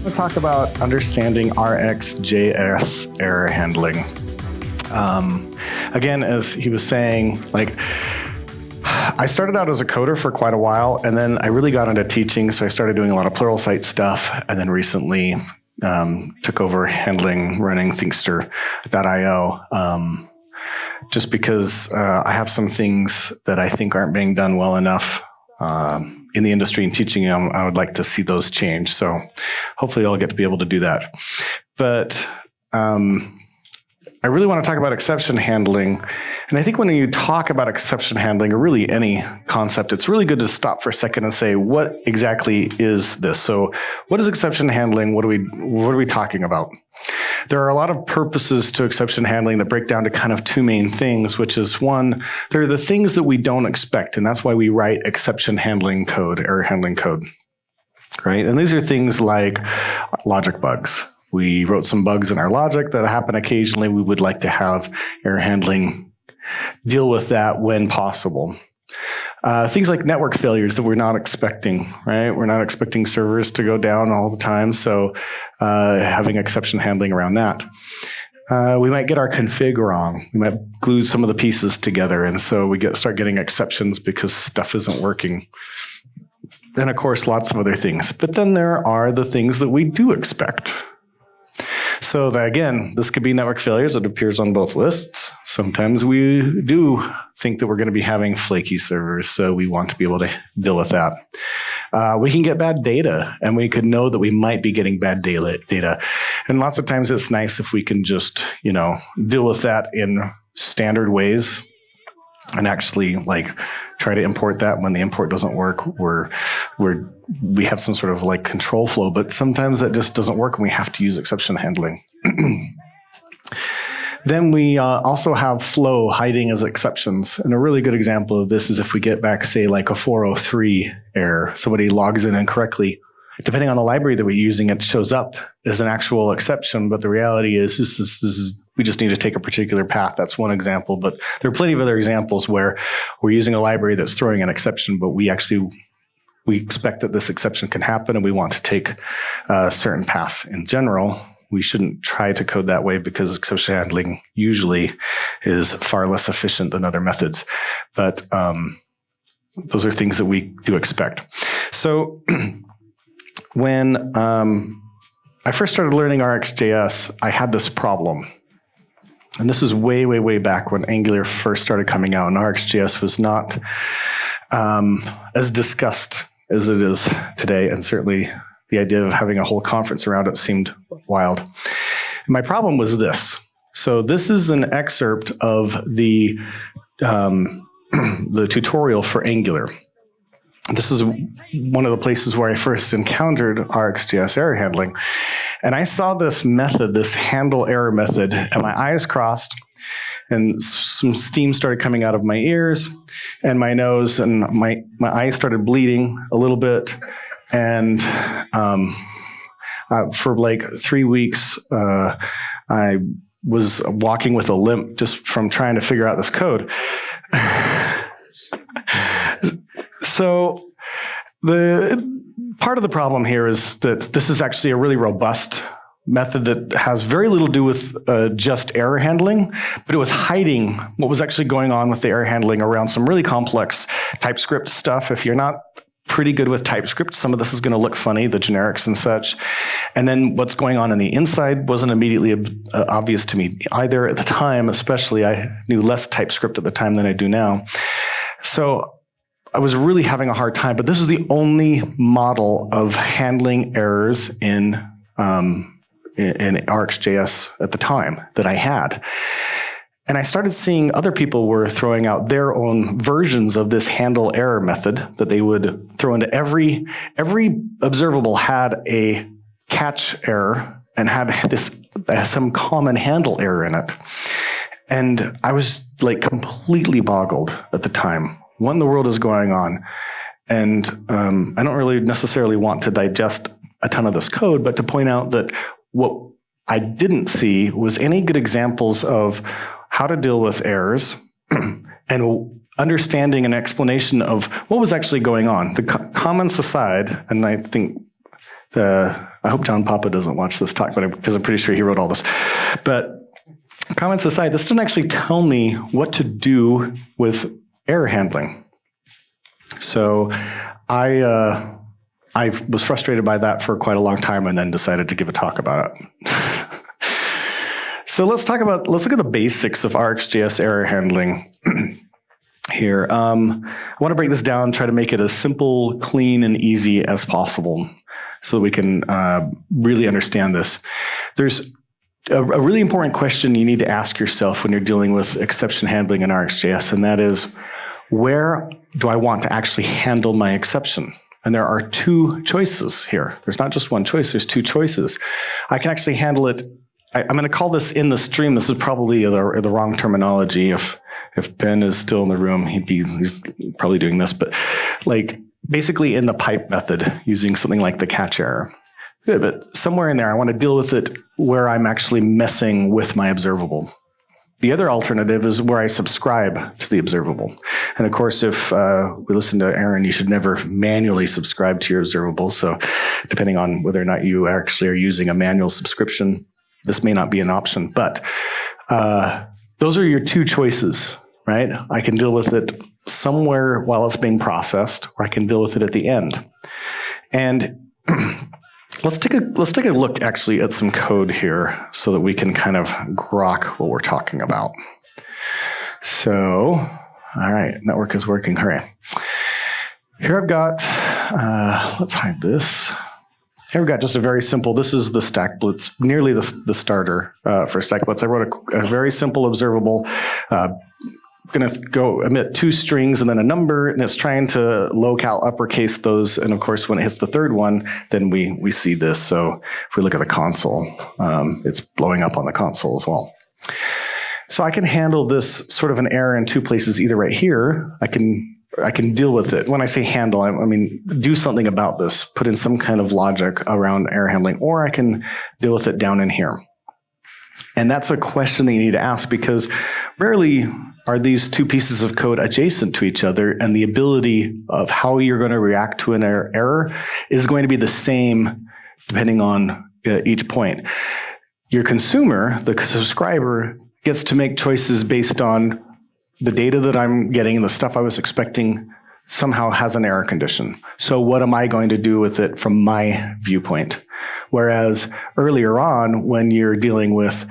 We'll talk about understanding RxJS error handling. Again, as he was saying, I started out as a coder for quite a while, and then I really got into teaching, so I started doing a lot of Pluralsight stuff, and then recently took over running Thinkster.io, just because I have some things that I think aren't being done well enough in the industry and teaching them. I would like to see those change. So hopefully I'll get to be able to do that. But I really want to talk about exception handling. And I think when you talk about exception handling, or really any concept, it's really good to stop for a second and say, what exactly is this? So what is exception handling? What are we talking about? There are a lot of purposes to exception handling that break down to kind of two main things, which is one, there are the things that we don't expect, and that's why we write exception handling code, error handling code, right? And these are things like logic bugs. We wrote some bugs in our logic that happen occasionally. We would like to have error handling deal with that when possible. Things like network failures that we're not expecting, right? We're not expecting servers to go down all the time, so having exception handling around that. We might get our config wrong. We might glue some of the pieces together, and so we start getting exceptions because stuff isn't working. And of course, lots of other things. But then there are the things that we do expect. So that, again, this could be network failures. It appears on both lists. Sometimes we do think that we're going to be having flaky servers, so we want to be able to deal with that. We can get bad data, and we could know that we might be getting bad data. And lots of times it's nice if we can just, deal with that in standard ways and actually try to import that. When the import doesn't work, we have some sort of control flow, but sometimes that just doesn't work and we have to use exception handling. Then we also have flow hiding as exceptions. And a really good example of this is if we get back, say, a 403 error, somebody logs in incorrectly. Depending on the library that we're using, it shows up as an actual exception, but the reality is we just need to take a particular path. That's one example, but there are plenty of other examples where we're using a library that's throwing an exception, but we expect that this exception can happen, and we want to take certain paths. In general, we shouldn't try to code that way because exception handling usually is far less efficient than other methods. But those are things that we do expect. So when I first started learning RxJS, I had this problem. And this is way, way, way back when Angular first started coming out, and RxJS was not as discussed as it is today, and certainly the idea of having a whole conference around it seemed wild. And my problem was this. So this is an excerpt of the tutorial for Angular. This is one of the places where I first encountered RxJS error handling. And I saw this method, this handle error method, and my eyes crossed, and some steam started coming out of my ears and my nose, and my eyes started bleeding a little bit. And for 3 weeks, I was walking with a limp just from trying to figure out this code. So the part of the problem here is that this is actually a really robust method that has very little to do with just error handling, but it was hiding what was actually going on with the error handling around some really complex TypeScript stuff. If you're not pretty good with TypeScript, some of this is going to look funny, the generics and such. And then what's going on the inside wasn't immediately obvious to me either at the time, especially I knew less TypeScript at the time than I do now. So I was really having a hard time, but this is the only model of handling errors in RxJS at the time that I had. And I started seeing other people were throwing out their own versions of this handle error method that they would throw into every observable had a catch error and had some common handle error in it. And I was completely boggled at the time. What in the world is going on? And I don't really necessarily want to digest a ton of this code, but to point out that what I didn't see was any good examples of how to deal with errors and understanding an explanation of what was actually going on. The comments aside, and I think I hope John Papa doesn't watch this talk, because I'm pretty sure he wrote all this. But comments aside, this doesn't actually tell me what to do with error handling. So I was frustrated by that for quite a long time and then decided to give a talk about it. So let's look at the basics of RxJS error handling here. I want to break this down, try to make it as simple, clean, and easy as possible so that we can really understand this. There's a really important question you need to ask yourself when you're dealing with exception handling in RxJS, and that is, where do I want to actually handle my exception? And there are two choices here. There's not just one choice, there's two choices. I can actually handle it. I'm going to call this in the stream. This is probably the wrong terminology. If Ben is still in the room, he's probably doing this, but like basically in the pipe method using something like the catch error. Good, but somewhere in there, I want to deal with it where I'm actually messing with my observable. The other alternative is where I subscribe to the observable. And of course, if we listen to Aaron, you should never manually subscribe to your observable. So depending on whether or not you actually are using a manual subscription, this may not be an option. But those are your two choices, right? I can deal with it somewhere while it's being processed, or I can deal with it at the end. And let's take a look actually at some code here so that we can kind of grok what we're talking about. So, all right, network is working, hooray. Here I've got, let's hide this. Here we've got just a very simple, this is the stack blitz, nearly the starter for stack blitz. I wrote a very simple observable, going to go emit two strings and then a number, and it's trying to locale uppercase those. And of course, when it hits the third one, then we see this. So if we look at the console, it's blowing up on the console as well. So I can handle this sort of an error in two places, either right here, I can deal with it. When I say handle, I mean do something about this, put in some kind of logic around error handling, or I can deal with it down in here. And that's a question that you need to ask, because rarely are these two pieces of code adjacent to each other, and the ability of how you're going to react to an error is going to be the same depending on each point. Your consumer, the subscriber, gets to make choices based on the data that I'm getting, the stuff I was expecting somehow has an error condition. So what am I going to do with it from my viewpoint? Whereas earlier on, when you're dealing with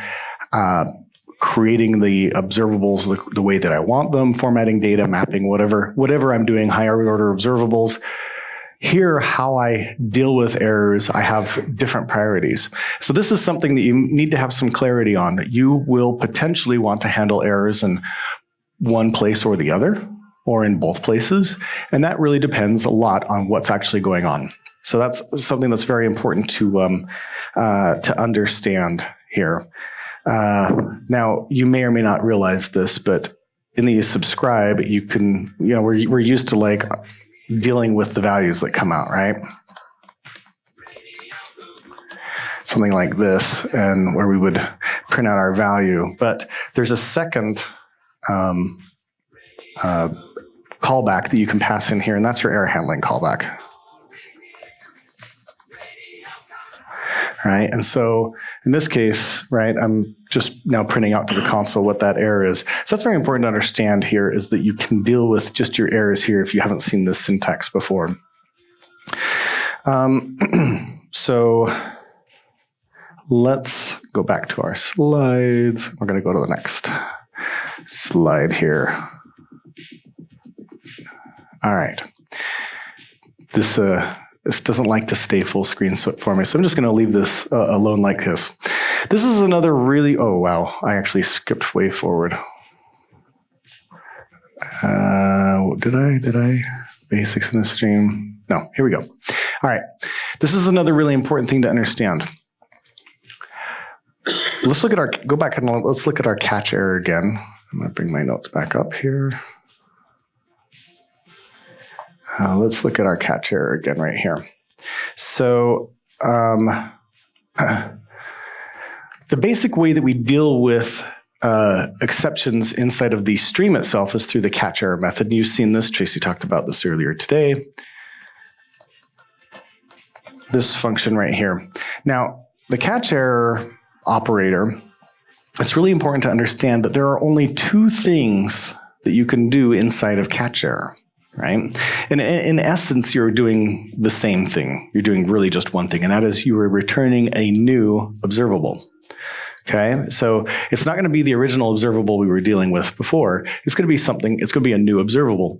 creating the observables the way that I want them, formatting data, mapping, whatever I'm doing, higher order observables, here, how I deal with errors, I have different priorities. So this is something that you need to have some clarity on, that you will potentially want to handle errors in one place or the other, or in both places. And that really depends a lot on what's actually going on. So that's something that's very important to understand here. Now, you may or may not realize this, but in the subscribe, you can, we're used to like dealing with the values that come out, right? Something like this, and where we would print out our value. But there's a second callback that you can pass in here, and that's your error handling callback. Right, and so in this case, right, I'm just now printing out to the console what that error is. So that's very important to understand here, is that you can deal with just your errors here if you haven't seen this syntax before. So let's go back to our slides. We're going to go to the next slide here. All right. This doesn't like to stay full screen for me, so I'm just going to leave this alone like this. This is another really, oh wow, I actually skipped way forward. Did I? Basics in the stream? No, here we go. All right, this is another really important thing to understand. Let's look at go back and let's look at our catch error again. I'm going to bring my notes back up here. Let's look at our catch error again right here. So the basic way that we deal with exceptions inside of the stream itself is through the catch error method. You've seen this. Tracy talked about this earlier today. this function right here. Now, the catch error operator, it's really important to understand that there are only two things that you can do inside of catch error, right? And in essence, you're doing the same thing. You're doing really just one thing, and that is you are returning a new observable. Okay, so it's not going to be the original observable we were dealing with before. It's going to be something, it's going to be a new observable.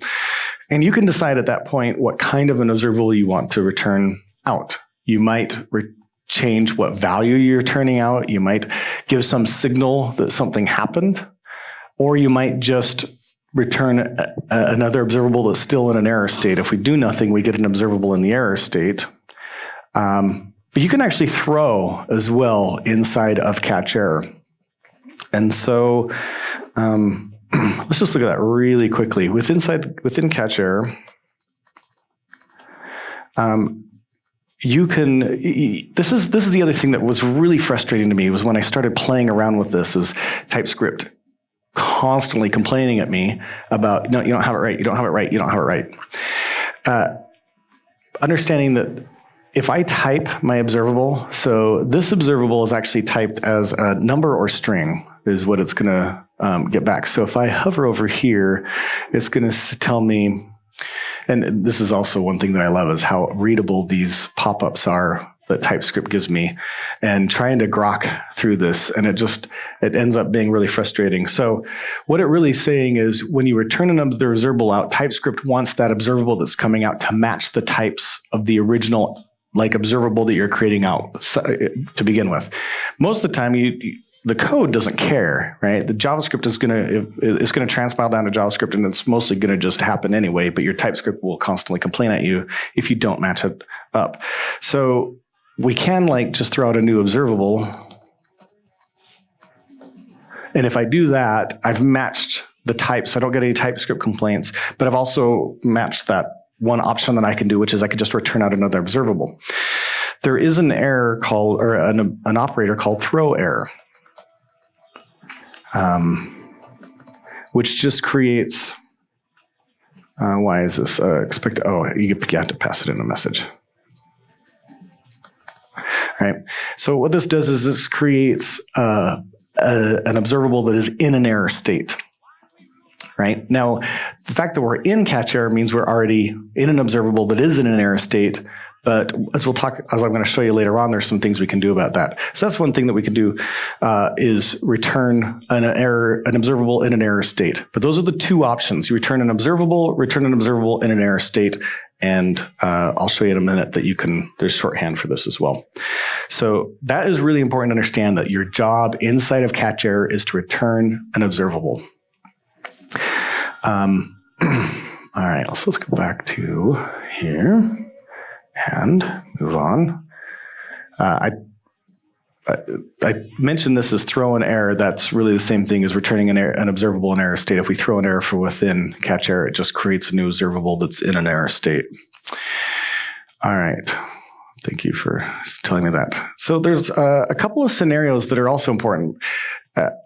And you can decide at that point what kind of an observable you want to return out. You might change what value you're turning out. You might give some signal that something happened, or you might just return another observable that's still in an error state. If we do nothing, we get an observable in the error state. But you can actually throw as well inside of catch error. And so let's just look at that really quickly. Within catch error, you can, this is the other thing that was really frustrating to me was when I started playing around with this is TypeScript constantly complaining at me about, no, you don't have it right, you don't have it right, you don't have it right. Understanding that if I type my observable, so this observable is actually typed as a number or string is what it's gonna get back. So if I hover over here, it's gonna tell me, and this is also one thing that I love is how readable these pop-ups are that TypeScript gives me, and trying to grok through this, and it ends up being really frustrating. So what it really is saying is when you return an observable out, TypeScript wants that observable that's coming out to match the types of the original observable that you're creating out to begin with. Most of the time, the code doesn't care, right? The JavaScript is gonna transpile down to JavaScript, and it's mostly gonna just happen anyway. But your TypeScript will constantly complain at you if you don't match it up. So we can just throw out a new observable, and if I do that, I've matched the type, so I don't get any TypeScript complaints. But I've also matched that one option that I can do, which is I could just return out another observable. There is an error called, or an operator called throw error, which just creates, why is this expected? Oh, you have to pass it in a message. All right. So what this does is this creates an observable that is in an error state. Right? Now, the fact that we're in catch error means we're already in an observable that is in an error state. But as I'm going to show you later on, there's some things we can do about that. So that's one thing that we can do is return an observable in an error state. But those are the two options. You return an observable in an error state. And I'll show you in a minute that there's shorthand for this as well. So that is really important to understand, that your job inside of catch error is to return an observable. All right, let's go back to here and move on. I mentioned this as throw an error. That's really the same thing as returning an observable in error state. If we throw an error from within catch error, it just creates a new observable that's in an error state. All right. Thank you for telling me that. So there's a couple of scenarios that are also important.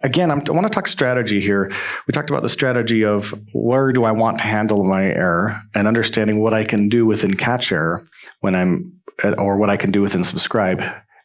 Again, I want to talk strategy here. We talked about the strategy of where do I want to handle my error, and understanding what I can do within catch error or what I can do within subscribe.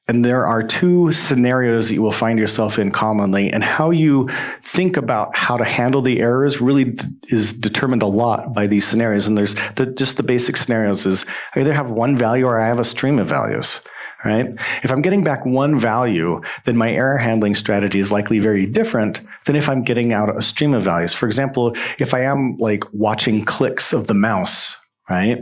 And there are two scenarios that you will find yourself in commonly, and how you think about how to handle the errors really is determined a lot by these scenarios. And there's just the basic scenarios is I either have one value or I have a stream of values. Right? If I'm getting back one value, then my error handling strategy is likely very different than if I'm getting out a stream of values. For example, if I am watching clicks of the mouse, right?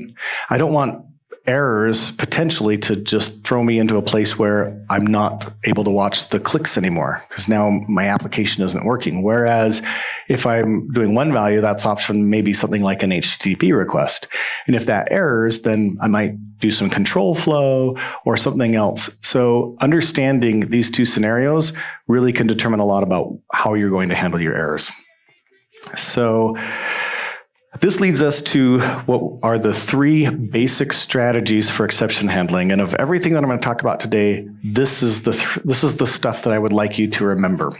I don't want errors potentially to just throw me into a place where I'm not able to watch the clicks anymore, because now my application isn't working. Whereas if I'm doing one value, that's often maybe something like an HTTP request. And if that errors, then I might do some control flow or something else. So understanding these two scenarios really can determine a lot about how you're going to handle your errors. So this leads us to what are the three basic strategies for exception handling. And of everything that I'm going to talk about today, this is the stuff that I would like you to remember.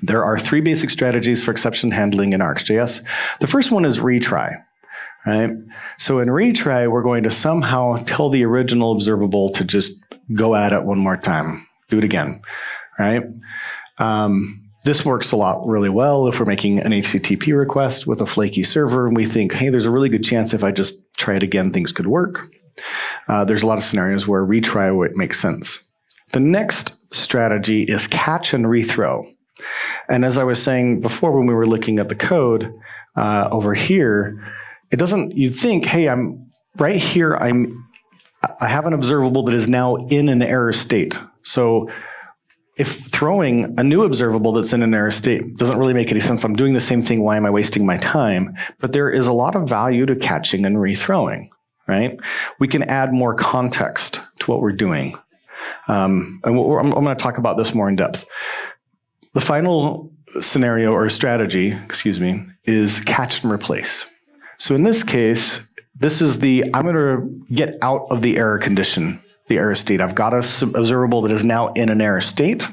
There are three basic strategies for exception handling in RxJS. The first one is retry. right? So in retry, we're going to somehow tell the original observable to just go at it one more time, do it again, right? This works a lot really well if we're making an HTTP request with a flaky server and we think, hey, there's a really good chance if I just try it again, things could work. There's a lot of scenarios where retry would make sense. The next strategy is catch and rethrow. And as I was saying before when we were looking at the code over here, it doesn't, you'd think, hey, I'm right here, I have an observable that is now in an error state. So if throwing a new observable that's in an error state doesn't really make any sense, I'm doing the same thing, why am I wasting my time? But there is a lot of value to catching and rethrowing, right? We can add more context to what we're doing. And I'm going to talk about this more in depth. The final scenario or strategy, is catch and replace. So in this case, this is I'm going to get out of the error condition, the error state. I've got a observable that is now in an error state.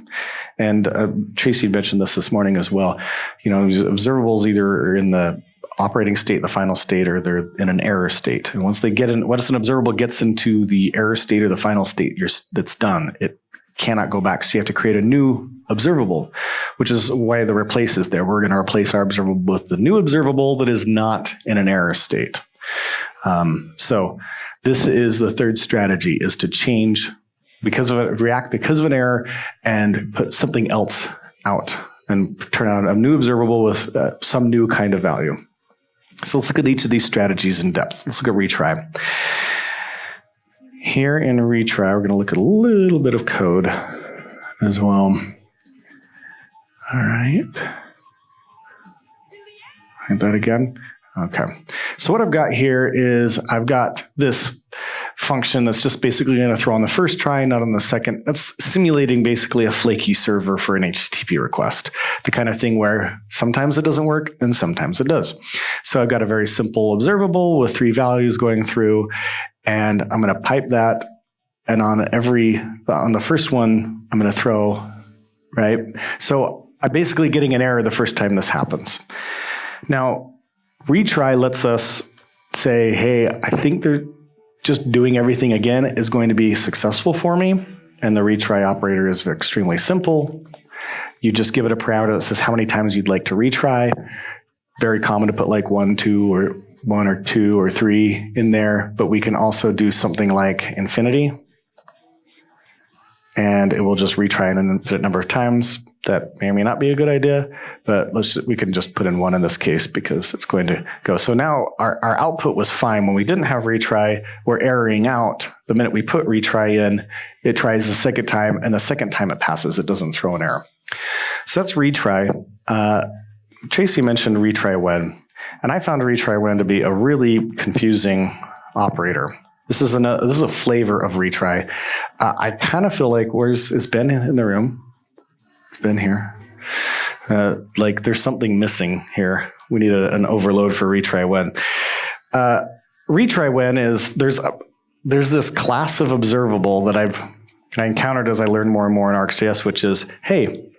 And Tracy mentioned this morning as well. You know, observables either are in the operating state, the final state, or they're in an error state. And once an observable gets into the error state or the final state, that's done. It cannot go back. So you have to create a new observable, which is why the replace is there. We're going to replace our observable with the new observable that is not in an error state. So this is the third strategy, is to change react because of an error and put something else out and turn out a new observable with some new kind of value. So let's look at each of these strategies in depth. Let's look at retry. Here in retry, we're going to look at a little bit of code as well. All right. Hit that again. Okay. So what I've got here is I've got this function that's just basically going to throw on the first try, not on the second. That's simulating basically a flaky server for an HTTP request. The kind of thing where sometimes it doesn't work and sometimes it does. So I've got a very simple observable with 3 values going through, and I'm going to pipe that. And on the first one, I'm going to throw, right? So I'm basically getting an error the first time this happens. Now, retry lets us say, hey, I think they're just doing everything again is going to be successful for me. And the retry operator is extremely simple. You just give it a parameter that says how many times you'd like to retry. Very common to put like 1, 2, or 1 or 2 or 3 in there, but we can also do something like infinity. And it will just retry an infinite number of times. That may or may not be a good idea, but we can just put in 1 in this case because it's going to go. So now our output was fine. When we didn't have retry, we're erroring out. The minute we put retry in, it tries the second time, and the second time it passes, it doesn't throw an error. So that's retry. Tracy mentioned retry when, and I found retry when to be a really confusing operator. This is a flavor of retry. I kind of feel like, is Ben in the room? Been here. Like there's something missing here. We need an overload for retry when. Retry when is there's this class of observable that I encountered as I learned more and more in RxJS, which is, hey,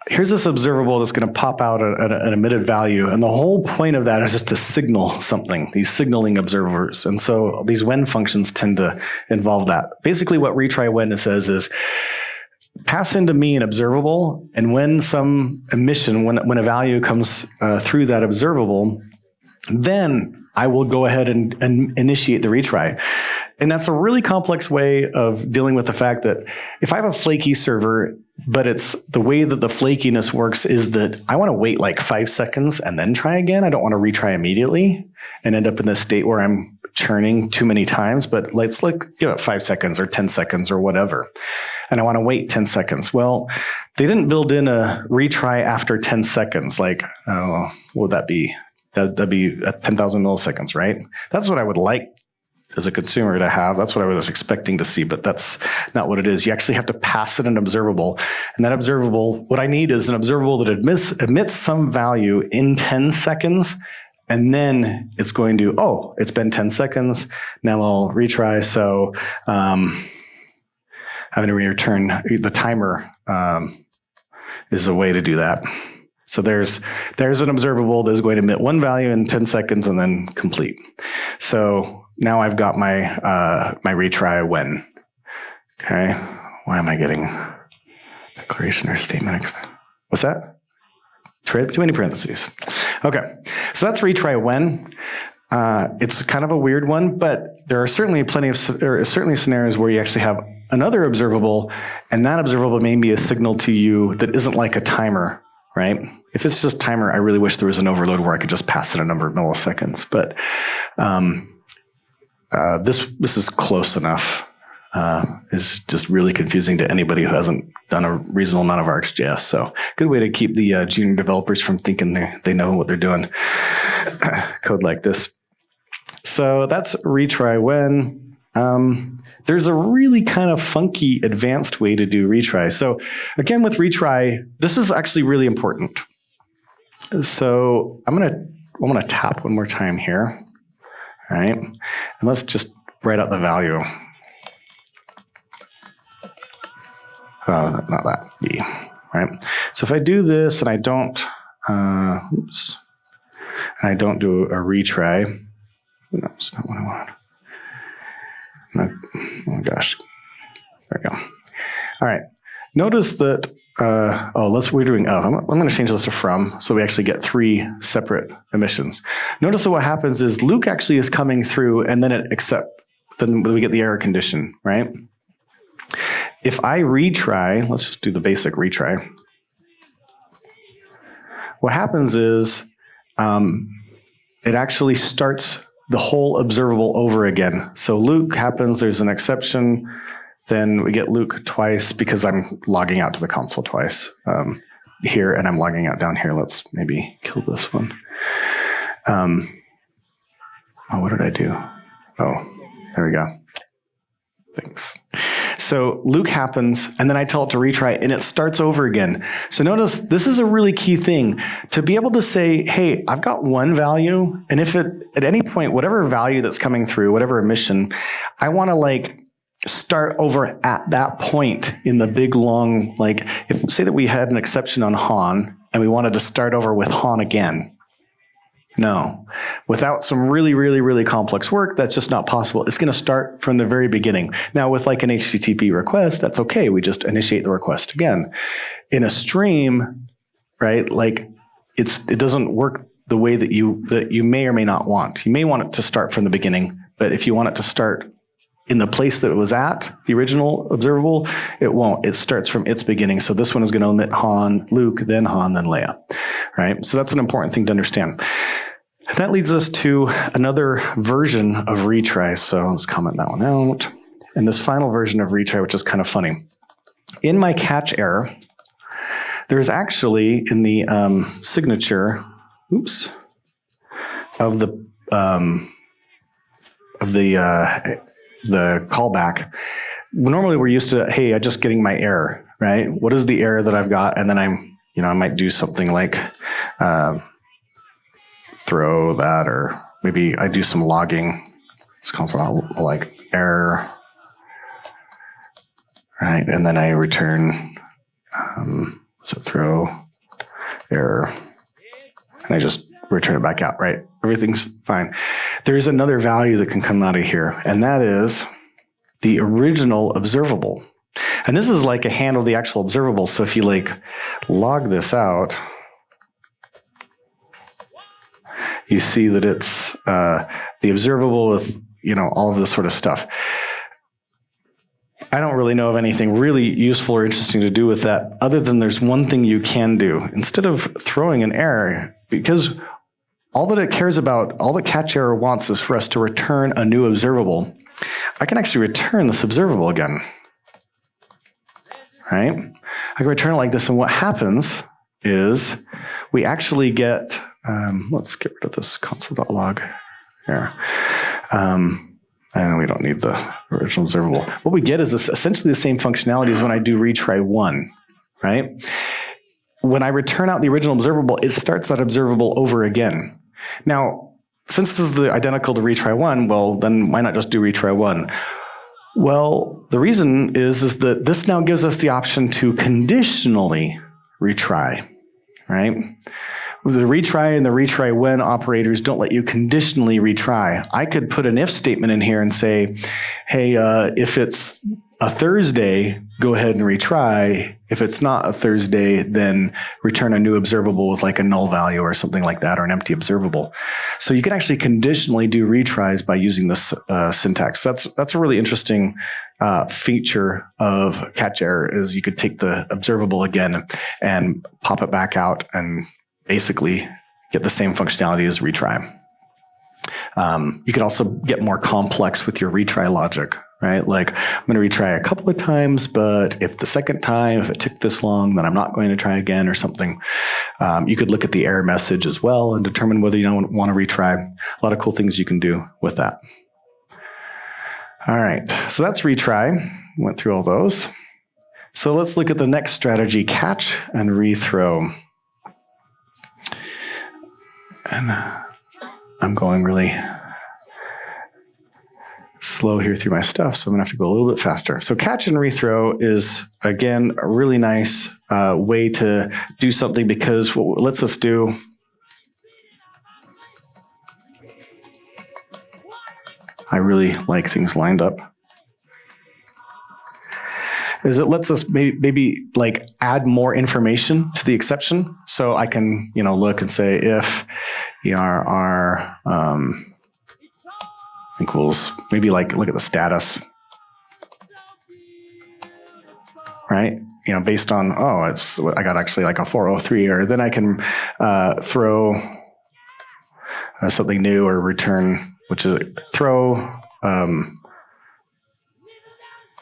here's this observable that's going to pop out an emitted value, and the whole point of that is just to signal something. These signaling observers, and so these when functions tend to involve that. Basically, what retry when says is, pass into me an observable, and when some emission, when a value comes through that observable, then I will go ahead and initiate the retry. And that's a really complex way of dealing with the fact that if I have a flaky server, but it's the way that the flakiness works is that I want to wait like 5 seconds and then try again. I don't want to retry immediately and end up in this state where I'm churning too many times, but let's give it 5 seconds or 10 seconds or whatever. And I want to wait 10 seconds. Well, they didn't build in a retry after 10 seconds. Like, what would that be? That'd be at 10,000 milliseconds, right? That's what I would like as a consumer to have. That's what I was expecting to see, but that's not what it is. You actually have to pass it an observable. And that observable, what I need is an observable that emits some value in 10 seconds. And then it's going to, oh, it's been 10 seconds. Now I'll retry. So having to return the timer is a way to do that. So there's an observable that is going to emit one value in 10 seconds and then complete. So now I've got my my retry when. Okay, why am I getting declaration or statement? What's that? Too many parentheses. Okay, so that's retry when. It's kind of a weird one, but there are certainly scenarios where you actually have another observable, and that observable may be a signal to you that isn't like a timer, right? If it's just timer, I really wish there was an overload where I could just pass in a number of milliseconds, but this is close enough. Is just really confusing to anybody who hasn't done a reasonable amount of RxJS. So good way to keep the junior developers from thinking they know what they're doing. Code like this. So that's retry when. There's a really kind of funky advanced way to do retry. So again, with retry, this is actually really important. So I'm gonna tap one more time here. All right, and let's just write out the value. Not that, B, right? So if I do this and I don't, and I don't do a retry, no, that's not what I want. No, oh gosh, there we go. All right, notice that, we're doing of. I'm going to change this to from, so we actually get 3 separate emissions. Notice that what happens is Luke actually is coming through and then then we get the error condition, right? If I retry, let's just do the basic retry. What happens is it actually starts the whole observable over again. So Luke happens, there's an exception, then we get Luke twice because I'm logging out to the console twice here, and I'm logging out down here. Let's maybe kill this one. What did I do? Oh, there we go. Thanks. So Luke happens, and then I tell it to retry, and it starts over again. So notice this is a really key thing, to be able to say, hey, I've got one value, and if at any point, whatever value that's coming through, whatever emission, I want to start over at that point in the big long, if say that we had an exception on Han, and we wanted to start over with Han again. No, without some really, really, really complex work, that's just not possible. It's going to start from the very beginning. Now, with an HTTP request, that's okay. We just initiate the request again. In a stream, right? It doesn't work the way that you may or may not want. You may want it to start from the beginning, but if you want it to start in the place that it was at, the original observable, it won't. It starts from its beginning. So this one is going to emit Han, Luke, then Han, then Leia, right? So that's an important thing to understand. That leads us to another version of retry. So let's comment that one out. And this final version of retry, which is kind of funny. In my catch error, there's actually in the signature, of the callback. Normally we're used to, hey, I'm just getting my error, right? What is the error that I've got? And then I might do something like throw that, or maybe I do some logging. It's console like error, right? And then I return, so throw error, and I just return it back out, right? Everything's fine. There's another value that can come out of here, and that is the original observable. And this is like a handle of the actual observable. So if you log this out, you see that it's the observable with all of this sort of stuff. I don't really know of anything really useful or interesting to do with that, other than there's one thing you can do. Instead of throwing an error, because all that it cares about, all that catch error wants is for us to return a new observable. I can actually return this observable again, right? I can return it like this, and what happens is we actually get, let's get rid of this console.log here. And we don't need the original observable. What we get is essentially the same functionality as when I do retry one, right? When I return out the original observable, it starts that observable over again. Now, since this is identical to retry one, well, then why not just do retry one? Well, the reason is that this now gives us the option to conditionally retry, right? The retry and the retry when operators don't let you conditionally retry. I could put an if statement in here and say, hey, if it's a Thursday, go ahead and retry. If it's not a Thursday, then return a new observable with like a null value or something like that, or an empty observable. So you can actually conditionally do retries by using this syntax. That's a really interesting feature of catch error, is you could take the observable again and pop it back out and basically get the same functionality as retry. You could also get more complex with your retry logic, right? Like, I'm going to retry a couple of times, but if the second time, if it took this long, then I'm not going to try again or something. You could look at the error message as well and determine whether you don't want to retry. A lot of cool things you can do with that. All right, so that's retry. Went through all those. So let's look at the next strategy, catch and rethrow. And I'm going really slow here through my stuff, so I'm gonna have to go a little bit faster. So catch and rethrow is, again, a really nice way to do something, because what lets us do I really like things lined up, is it lets us maybe like add more information to the exception. So I can, look and say if ERR equals, maybe like look at the status, right? Based on, I got actually like a 403 error. Then I can throw something new or return, which is throw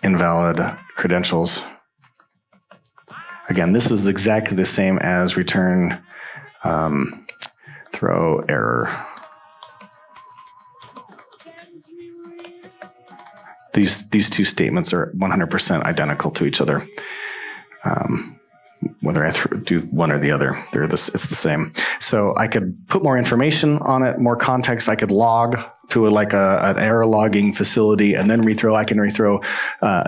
invalid credentials. Again, this is exactly the same as return throw error. These two statements are 100% identical to each other. Whether I do one or the other, it's the same. So I could put more information on it, more context. I could log to an error logging facility and then rethrow. I can rethrow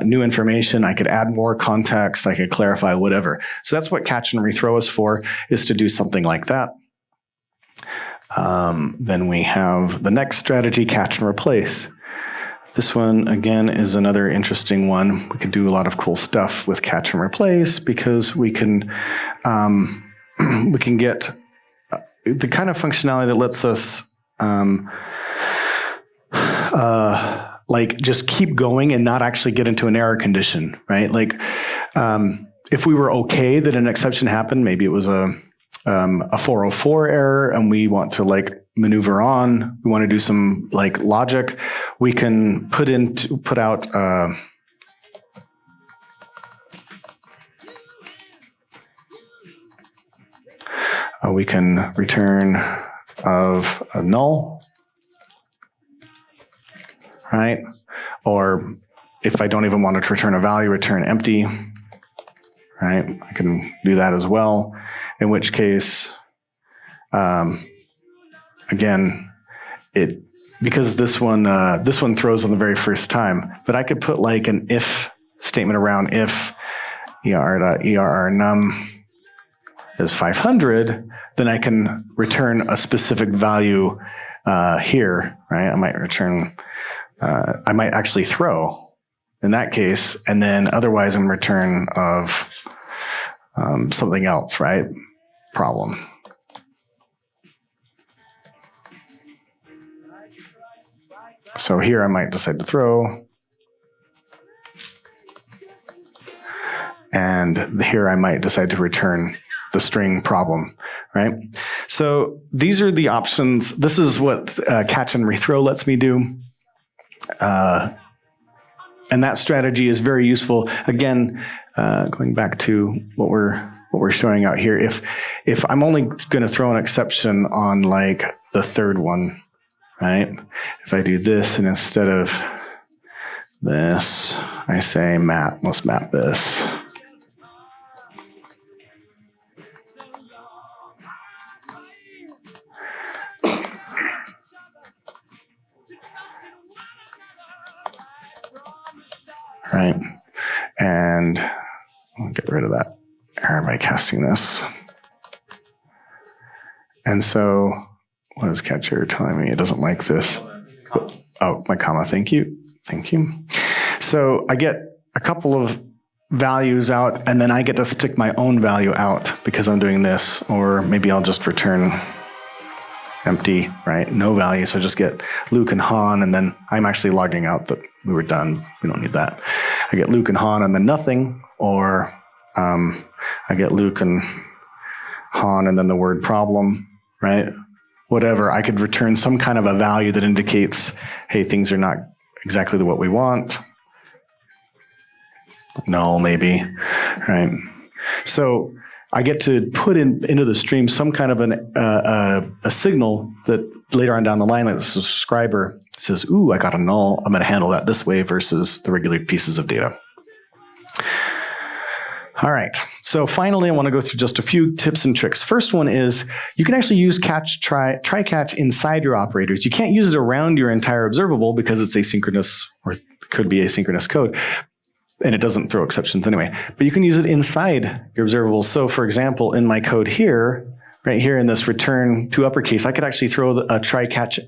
new information. I could add more context. I could clarify whatever. So that's what catch and rethrow is for, is to do something like that. Then we have the next strategy, catch and replace. This one, again, is another interesting one. We can do a lot of cool stuff with catch and replace, because we can get the kind of functionality that lets us like just keep going and not actually get into an error condition, right? Like if we were okay that an exception happened, maybe it was a 404 error and we want to like maneuver on, we want to do some like logic, we can put out we can return of a null, right? Or if I don't even want to return a value, return empty, right? I can do that as well. In which case, again, because this one throws on the very first time, but I could put like an if statement around if ERR num is 500, then I can return a specific value here, right? I might return, I might actually throw in that case, and then otherwise I'm return of something else, right? Problem. So here I might decide to throw, and here I might decide to return the string problem, right? So these are the options. This is what catch and rethrow lets me do. And that strategy is very useful. Again, going back to what we're showing out here, if I'm only going to throw an exception on like the third one, right? If I do this and instead of this, I say map, let's map this. Right, and I'll get rid of that error by casting this. And so what is catch error telling me? It doesn't like this. Oh, my comma. Thank you. Thank you. So I get a couple of values out, and then I get to stick my own value out because I'm doing this, or maybe I'll just return empty, right? No value. So just get Luke and Han, and then I'm actually logging out that we were done. We don't need that. I get Luke and Han and then nothing, or I get Luke and Han and then the word problem, right? Whatever. I could return some kind of a value that indicates, hey, things are not exactly what we want. Null, maybe, right? So I get to put into the stream some kind of a signal that later on down the line, like the subscriber says, ooh, I got a null. I'm going to handle that this way versus the regular pieces of data. All right. So finally, I want to go through just a few tips and tricks. First one is you can actually use try catch inside your operators. You can't use it around your entire observable because it's asynchronous or could be asynchronous code. And it doesn't throw exceptions anyway. But you can use it inside your observables. So for example, in my code here, right here in this return to uppercase, I could actually throw a try catch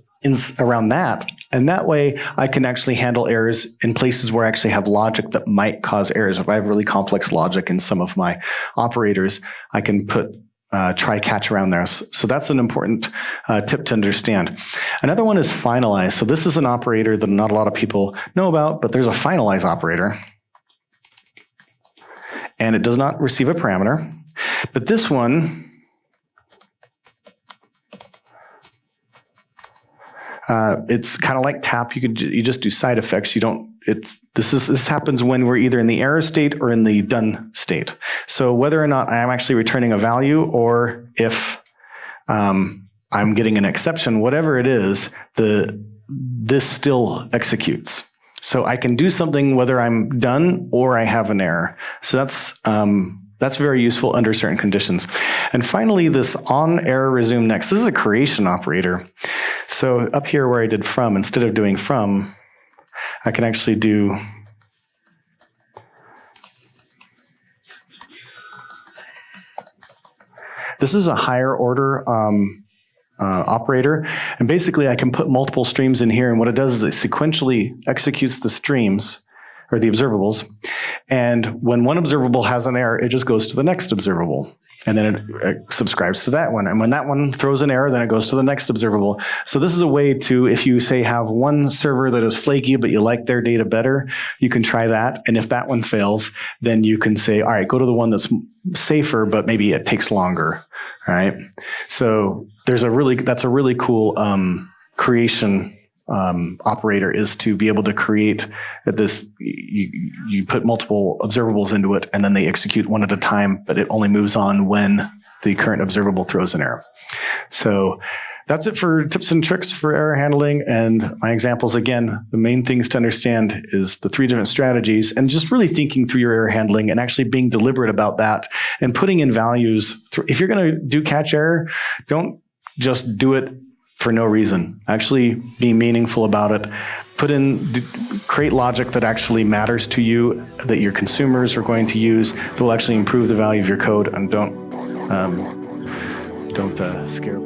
around that. And that way I can actually handle errors in places where I actually have logic that might cause errors. If I have really complex logic in some of my operators, I can put try catch around there. So that's an important tip to understand. Another one is finalize. So this is an operator that not a lot of people know about, but there's a finalize operator. And it does not receive a parameter. But this one, it's kind of like tap. You just do side effects. You don't. This happens when we're either in the error state or in the done state. So whether or not I am actually returning a value, or if I'm getting an exception, whatever it is, this still executes. So I can do something whether I'm done or I have an error. So that's very useful under certain conditions. And finally, this on error resume next. This is a creation operator. So up here where I did from, instead of doing from, I can actually do this is a higher order operator. And basically I can put multiple streams in here, and what it does is it sequentially executes the streams or the observables. And when one observable has an error, it just goes to the next observable. And then it subscribes to that one. And when that one throws an error, then it goes to the next observable. So this is a way to, if you say have one server that is flaky, but you like their data better, you can try that. And if that one fails, then you can say, all right, go to the one that's safer, but maybe it takes longer, right? So that's a really cool creation operator, is to be able to create this. You put multiple observables into it, and then they execute one at a time, but it only moves on when the current observable throws an error. So that's it for tips and tricks for error handling. And my examples, again, the main things to understand is the 3 different strategies, and just really thinking through your error handling and actually being deliberate about that and putting in values. If you're going to do catch error, don't just do it for no reason. Actually be meaningful about it. Create logic that actually matters to you, that your consumers are going to use, that will actually improve the value of your code, and don't scare